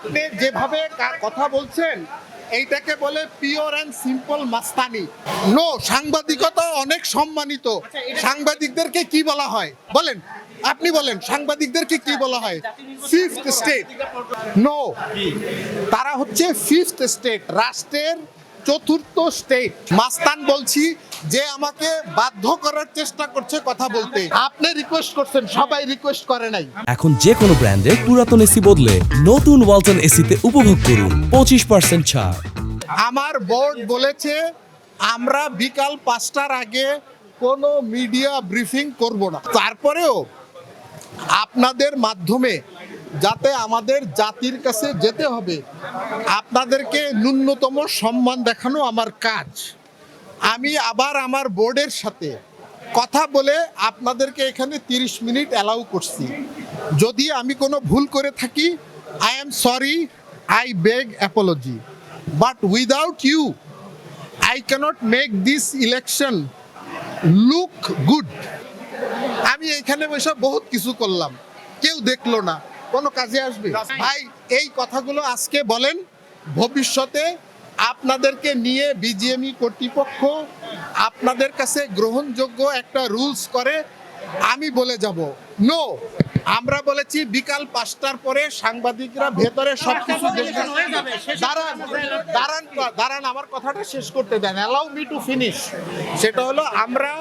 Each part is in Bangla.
আপনি যেভাবে কথা বলছেন এইটাকে বলে pure and simple Mastani. No, সাংবাদিকতা অনেক সম্মানিত। সাংবাদিকদেরকে কি বলা হয় বলেন, আপনি বলেন সাংবাদিকদেরকে কি বলা হয়? Fifth state. নো, তারা হচ্ছে ফিফথ স্টেট, রাষ্ট্রের চতুর্থ স্টেট। মাস্তান বলছি যে আমাকে বাধ্য করার চেষ্টা করছে কথা বলতে। আপনি রিকোয়েস্ট করছেন, সবাই রিকোয়েস্ট করে নাই। এখন যে কোনো ব্র্যান্ডের পুরাতন এসি বদলে নতুন ওয়ালটন এসিতে উপভোগ করুন 25% ছাড়। আমার বোর্ড বলেছে আমরা বিকাল 5টার আগে কোনো মিডিয়া ব্রিফিং করব না। তারপরেও আপনাদের মাধ্যমে যাতে আমাদের জাতির কাছে যেতে হবে, আপনাদেরকে ন্যূনতম সম্মান দেখানো আমার কাজ। আমি আবার আমার বোর্ডের সাথে কথা বলে আপনাদেরকে এখানে 30 মিনিট অ্যালাউ করছি। যদি আমি কোনো ভুল করে থাকি, I am sorry, I beg apology, but without you I cannot make this election look good. আমি এখানে বসে বহুত কিছু করলাম, কেউ দেখলো না, কোনো কাজে আসবে? ভাই, এই কথাগুলো আজকে বলেন, ভবিষ্যতে আপনাদেরকে নিয়ে বিজিএমই কর্তৃপক্ষ আপনাদের কাছে গ্রহণযোগ্য একটা রুলস করে আমি বলে যাব নো। আমরা বলেছি বিকাল 5টার পরে সাংবাদিকরা ভেতরে সবকিছু দেখবেন। দাঁড়ান দাঁড়ান দাঁড়ান, আমার কথাটা শেষ করতে দেন, অ্যালাউ মি টু ফিনিশ। সেটা হলো আমরা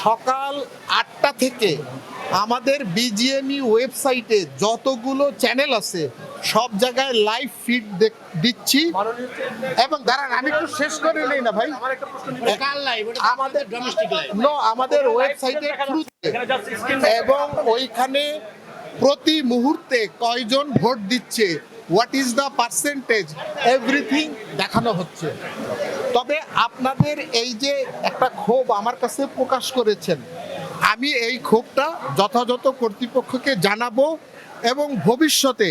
সকাল 8টা থেকে আমাদের বিজিএমই ওয়েবসাইটে যতগুলো চ্যানেল আছে সব জায়গায় লাইভ ফিড দিচ্ছি। এবং দাঁড়ান, আমি একটু শেষ করে নেই না ভাই। আমাদের আমাদের ওয়েবসাইটে এবং ওইখানে প্রতি মুহূর্তে কয়জন ভোট দিচ্ছে, what is the percentage, everything দেখানো হচ্ছে। তবে আপনাদের এই যে একটা ক্ষোভ আমার কাছে প্রকাশ করেছেন, আমি এই ক্ষোভটা যথাযথ কর্তৃপক্ষকে জানাবো এবং ভবিষ্যতে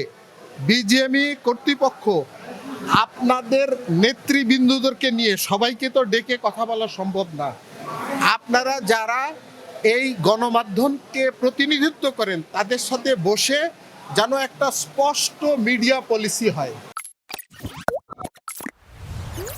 বিজিএমই কর্তৃপক্ষ আপনাদের নেতৃবৃন্দদেরকে নিয়ে, সবাইকে তো ডেকে কথা বলা সম্ভব না, আপনারা যারা এই গণমাধ্যমকে প্রতিনিধিত্ব করেন তাদের সাথে বসে যেন একটা স্পষ্ট মিডিয়া পলিসি হয়।